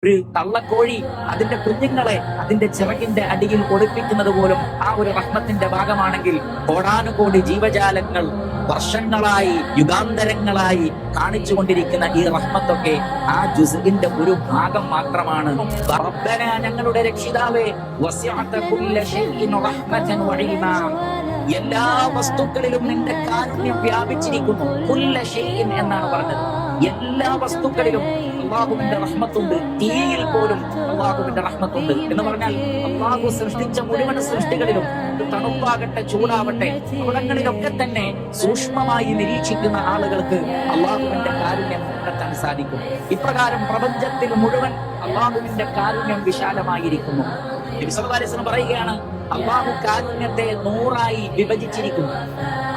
ഒരു തള്ളക്കോഴി അതിന്റെ കുഞ്ഞുങ്ങളെ അതിന്റെ ചിറകിന്റെ അടിയിൽ ഒളിപ്പിക്കുന്നത് പോലും ആ ഒരു റഹ്മത്തിന്റെ ഭാഗമാണെങ്കിൽ, കോടാനുകോടി ജീവജാലങ്ങൾ വർഷങ്ങളായി യുഗാന്തരങ്ങളായി കാണിച്ചുകൊണ്ടിരിക്കുന്ന ഈ റഹ്മത്തൊക്കെ ആ ജുസ്ഇന്റെ ഒരു ഭാഗം മാത്രമാണ്. റബ്ബനാ, ഞങ്ങളുടെ രക്ഷിതാവേ, വസിഅത കുല്ല ശൈഇൻ റഹ്മതൻ വഇൽമാ, എല്ലാ വസ്തുക്കളിലും നിന്റെ കാരുണ്യം വ്യാപിച്ചിരിക്കുന്നു. കുല്ല ശൈഇൻ എന്നാണ് പറഞ്ഞത്. എല്ലാ വസ്തുക്കളിലും അല്ലാഹുവിന്റെ റഹ്മത്തുണ്ട്. തീയിൽ പോലും അല്ലാഹുവിന്റെ റഹ്മത്തുണ്ട് എന്ന് പറഞ്ഞാൽ അല്ലാഹു സൃഷ്ടിച്ച മുഴുവൻ സൃഷ്ടികളിലും, തണുപ്പാകട്ടെ ചൂടാവട്ടെ, അവിടങ്ങളിലൊക്കെ തന്നെ സൂക്ഷ്മമായി നിരീക്ഷിക്കുന്ന ആളുകൾക്ക് അല്ലാഹുവിന്റെ കാരുണ്യം കണ്ടെത്താൻ സാധിക്കും. ഇപ്രകാരം പ്രപഞ്ചത്തിൽ മുഴുവൻ അല്ലാഹുവിന്റെ കാരുണ്യം വിശാലമായിരിക്കുന്നു. നബി സല്ലല്ലാഹു അലൈഹി വസല്ലം പറയുകയാണ്, അല്ലാഹു കാരുണ്യത്തെ 100ആയി വിഭജിച്ചിരിക്കുന്നു.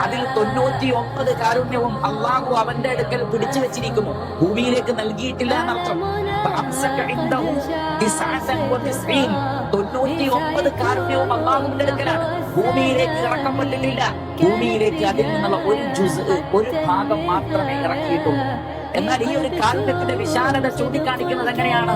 അതിൽ 99 കാരുണ്യവും അല്ലാഹു അവന്റെ അടുക്കൽ പിടിച്ചു വെച്ചിരിക്കുന്നു, ഭൂമിയിലേക്ക് നൽകിയിട്ടില്ല എന്നർത്ഥം. 99 കാരുണ്യവും അല്ലാഹുവിന്റെ അടുക്കലാണ്, ഭൂമിയിലേക്ക് ഇറക്കപ്പെട്ടിട്ടില്ല. ഭൂമിയിലേക്ക് അതിൽ നിന്നുള്ള ഒരു ജുസ്, ഒരു ഭാഗം മാത്രമേ ഇറക്കിയിട്ടുള്ളൂ. എന്നാൽ ഈ ഒരു കാരുണ്യത്തിന്റെ വിശാലത ചൂണ്ടിക്കാണിക്കുന്നത് എങ്ങനെയാണ്?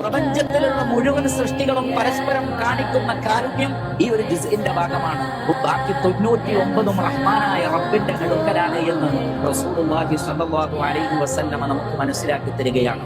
പ്രപഞ്ചത്തിലുള്ള മുഴുവൻ സൃഷ്ടികളും പരസ്പരം കാണിക്കുന്ന കാരുണ്യം ഈ ഒരു ജുസ്ഇന്റെ ഭാഗമാണ്. ബാക്കി 99 റഹ്മാനായ റബ്ബിന്റെ അടുക്കലാണ് എന്ന് റസൂലുള്ളാഹി സ്വല്ലല്ലാഹു അലൈഹി വസല്ലം നമുക്ക് മനസ്സിലാക്കി തരികയാണ്.